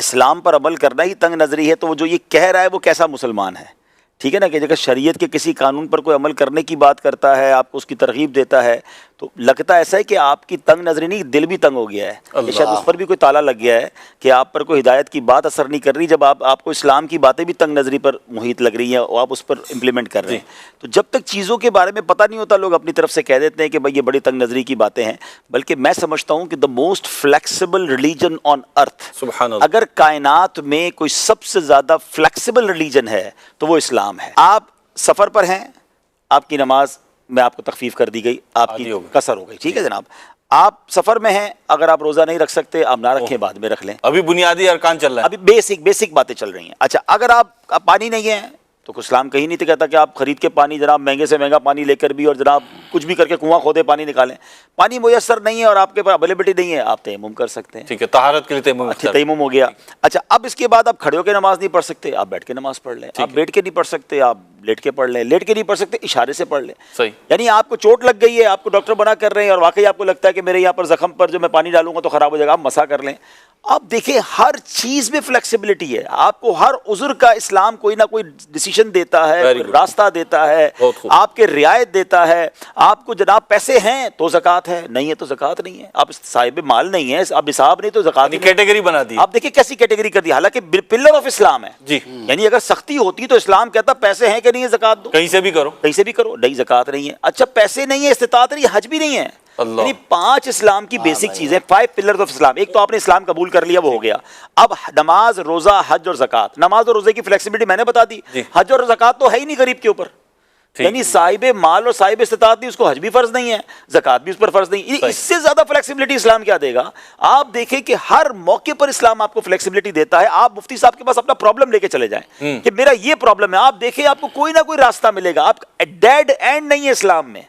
اسلام پر عمل کرنا ہی تنگ نظری ہے، تو وہ جو یہ کہہ رہا ہے وہ کیسا مسلمان ہے؟ ٹھیک ہے نا، کہ اگر شریعت کے کسی قانون پر کوئی عمل کرنے کی بات کرتا ہے، آپ کو اس کی ترغیب دیتا ہے، تو لگتا ایسا ہے کہ آپ کی تنگ نظری نہیں، دل بھی تنگ ہو گیا ہے، شاید اس پر بھی کوئی تالا لگ گیا ہے کہ آپ پر کوئی ہدایت کی بات اثر نہیں کر رہی، جب آپ کو اسلام کی باتیں بھی تنگ نظری پر محیط لگ رہی ہیں اور آپ اس پر امپلیمنٹ کر رہے ہیں۔ تو جب تک چیزوں کے بارے میں پتہ نہیں ہوتا، لوگ اپنی طرف سے کہہ دیتے ہیں کہ بھائی یہ بڑی تنگ نظری کی باتیں ہیں، بلکہ میں سمجھتا ہوں کہ the most flexible religion on earth, سبحان اللہ، اگر کائنات میں کوئی سب سے زیادہ فلیکسیبل ریلیجن ہے تو وہ اسلام ہے۔ آپ سفر پر ہیں، آپ کی نماز میں آپ کو تخفیف کر دی گئی، آپ کی قصر ہو گئی، ٹھیک ہے جناب، آپ سفر میں ہیں، اگر آپ روزہ نہیں رکھ سکتے آپ نہ رکھیں، بعد میں رکھ لیں، ابھی بنیادی ارکان چل رہا ہے، ابھی بیسک باتیں چل رہی ہیں۔ اچھا، اگر آپ پانی نہیں ہے تو اسلام کہیں نہیں کہتا کہ آپ خرید کے پانی، جناب مہنگے سے مہنگا پانی لے کر بھی، اور جناب کچھ بھی کر کے کنواں کھودے پانی نکالیں، پانی میسر نہیں ہے اور آپ کے پاس اویلیبلٹی نہیں ہے، آپ تیمم کر سکتے ہیں، ٹھیک ہے، طہارت کے لیے تیمم ہو گیا۔ اچھا، اب اس کے بعد آپ کھڑے ہو کے نماز نہیں پڑھ سکتے، آپ بیٹھ کے نماز پڑھ لیں، آپ بیٹھ کے نہیں پڑھ سکتے آپ لیٹ کے پڑھ لیں، لیٹ کے نہیں پڑھ سکتے اشارے سے پڑھ لیں، صحیح، یعنی آپ کو چوٹ لگ گئی ہے، آپ کو ڈاکٹر بنا کر رہے ہیں اور واقعی آپ کو لگتا ہے کہ میرے یہاں پر زخم پر جو میں پانی ڈالوں گا تو خراب ہو جائے گا، آپ مسح کر لیں۔ آپ دیکھیں ہر چیز میں فلیکسیبلٹی ہے، آپ کو ہر عذر کا اسلام کوئی نہ کوئی ڈیسیشن دیتا ہے، راستہ دیتا ہے، آپ کے رعایت دیتا ہے۔ آپ کو جناب پیسے ہیں تو زکوٰۃ ہے، نہیں ہے تو زکوٰۃ نہیں ہے، آپ صاحب مال نہیں ہے، آپ نصاب نہیں تو زکوٰۃ نہیں، کیٹیگری بنا دی۔ آپ دیکھیں کیسی کیٹیگری کر دی، حالانکہ پلر آف اسلام ہے جی، یعنی اگر سختی ہوتی تو اسلام کہتا پیسے ہیں کہ نہیں ہے زکوٰۃ دو، کہیں سے بھی کرو، کہیں سے بھی کرو، نہیں زکوٰۃ نہیں ہے۔ اچھا، پیسے نہیں ہے، استطاعت نہیں ہے، حج بھی نہیں ہے، یعنی 5 اسلام کی بیسک چیزیں، 5 پلرز آف اسلام۔ ایک تو آپ نے اسلام قبول کر لیا، وہ ہو گیا۔ اب نماز، روزہ، حج اور زکوٰۃ۔ نماز اور روزے کی فلیکسیبلٹی میں نے بتا دی، حج اور زکوٰۃ تو ہے ہی نہیں غریب کے اوپر، یعنی صاحب مال اور صاحب استطاعت نہیں، اس کو حج بھی فرض نہیں ہے، زکوٰۃ بھی اس پر فرض نہیں، اس سے زیادہ فلیکسیبلٹی اسلام کیا دے گا؟ آپ دیکھیں کہ ہر موقع پر اسلام آپ کو فلیکسیبلٹی دیتا ہے۔ آپ مفتی صاحب کے پاس اپنا پرابلم لے کے چلے جائیں کہ میرا یہ پرابلم ہے، آپ دیکھیں آپ کو کوئی نہ کوئی راستہ ملے گا۔ آپ ڈیڈ اینڈ نہیں ہے اسلام میں،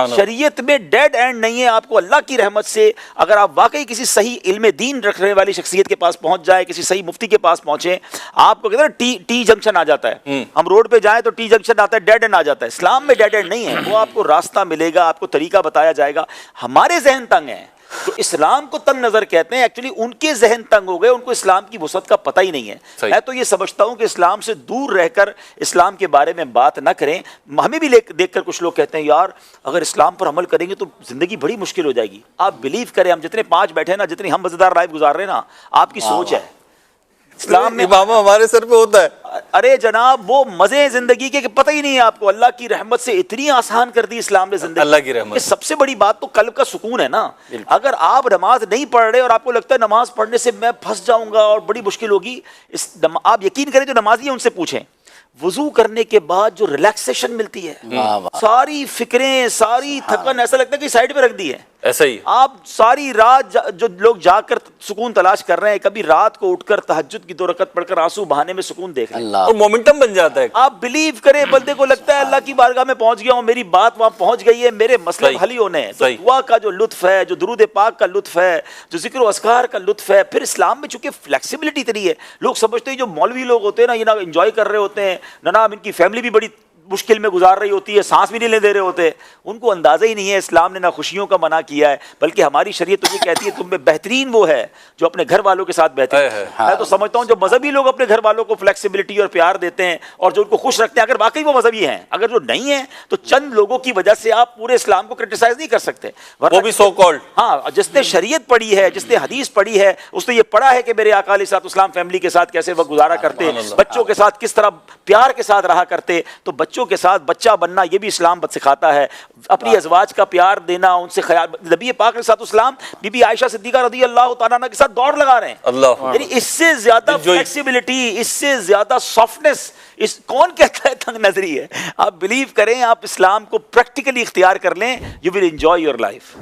شریعت میں ڈیڈ اینڈ نہیں ہے۔ آپ کو اللہ کی رحمت سے اگر آپ واقعی کسی صحیح علم دین رکھنے والی شخصیت کے پاس پہنچ جائے، کسی صحیح مفتی کے پاس پہنچے، آپ کو کہتے ہیں نا ٹی جنکشن آ جاتا ہے، ہم روڈ پہ جائیں تو ٹی جنکشن آتا ہے، ڈیڈ اینڈ آ جاتا ہے۔ اسلام میں ڈیڈ اینڈ نہیں ہے، وہ آپ کو راستہ ملے گا، آپ کو طریقہ بتایا جائے گا۔ ہمارے ذہن تنگ ہیں تو اسلام کو تنگ نظر کہتے ہیں، ایکچولی ان کے ذہن تنگ ہو گئے، ان کو اسلام کی وسعت کا پتہ ہی نہیں ہے۔ میں تو یہ سمجھتا ہوں کہ اسلام سے دور رہ کر اسلام کے بارے میں بات نہ کریں۔ ہمیں بھی دیکھ کر کچھ لوگ کہتے ہیں یار اگر اسلام پر عمل کریں گے تو زندگی بڑی مشکل ہو جائے گی۔ آپ بلیو کریں، ہم جتنے 5 بیٹھے ہیں نا، جتنی ہم مزیدار لائف گزار رہے ہیں نا، آپ کی سوچ ہے اسلام میں امامہ ہمارے سر پہ ہوتا ہے۔ ارے جناب وہ مزے زندگی کے کہ پتہ ہی نہیں ہے آپ کو، اللہ کی رحمت سے اتنی آسان کر دی اسلام نے زندگی، اللہ کی رحمت۔ سب سے بڑی بات تو قلب کا سکون ہے نا۔ اگر آپ نماز نہیں پڑھ رہے اور آپ کو لگتا ہے نماز پڑھنے سے میں پھنس جاؤں گا اور بڑی مشکل ہوگی، آپ یقین کریں جو نمازی ہیں ان سے پوچھیں، وضو کرنے کے بعد جو ریلیکسیشن ملتی ہے، ساری فکریں، ساری تھکن ایسا لگتا ہے کہ سائڈ پہ رکھ دی ہے۔ ایسا ہی آپ ساری رات جو لوگ جا کر سکون تلاش کر رہے ہیں، کبھی رات کو اٹھ کر تہجد کی 2 رکعت پڑھ کر آنسو بہانے میں سکون دیکھ رہے ہیں، اور مومنٹم بن جاتا ہے۔ آپ بلیو کریں بندے کو لگتا ہے اللہ کی بارگاہ میں پہنچ گیا ہوں، میری بات وہاں پہنچ گئی ہے، میرے مسئلے حل ہی ہونے ہیں۔ تو دعا کا جو لطف ہے، جو درود پاک کا لطف ہے، جو ذکر و اذکار کا لطف ہے، پھر اسلام میں چونکہ فلیکسیبلٹی اتنی ہے، لوگ سمجھتے ہیں جو مولوی لوگ ہوتے ہیں نا، یہ نہ انجوائے کر رہے ہوتے ہیں، نہ ان کی فیملی بھی بڑی مشکل میں گزار رہی ہوتی ہے، سانس بھی نہیں لے دے رہے ہوتے، ان کو اندازہ ہی نہیں ہے اسلام نے نہ خوشیوں کا منع کیا ہے، بلکہ ہماری شریعت تو یہ کہتی ہے تم میں بہترین وہ ہے جو اپنے گھر والوں کے ساتھ بہترین ہے۔ میں تو سمجھتا ہوں جو مذہبی لوگ اپنے گھر والوں کو فلیکسیبلٹی اور پیار دیتے ہیں اور جو ان کو خوش رکھتے ہیں، اگر واقعی وہ مذہبی ہیں، اگر جو نہیں ہیں تو چند لوگوں کی وجہ سے آپ پورے اسلام کو کرٹیسائز نہیں کر سکتے، وہ بھی سو کالڈ۔ ہاں، جس نے شریعت پڑھی ہے، جس نے حدیث پڑھی ہے، اس نے یہ پڑھا ہے کہ میرے آقا علیہ الصلوۃ والسلام فیملی کے ساتھ کیسے وقت گزارا کرتے، بچوں کے ساتھ کس طرح پیار کے ساتھ رہا کرتے، تو بچوں کے ساتھ بچہ بننا یہ بھی اسلام سکھاتا ہے، اپنی ازواج کا پیار دینا، ان سے خیال۔ نبی پاک علیہ السلام بی بی عائشہ صدیقہ رضی اللہ تعالیٰ عنہ کے ساتھ دوڑ لگا رہے ہیں، یعنی اس سے زیادہ فلیکسیبلٹی، اس سے زیادہ سافٹنس کون کہتا ہے تنگ نظری ہے؟ آپ بلیو کریں، آپ اسلام کو پریکٹیکلی اختیار کر لیں، you will enjoy your life.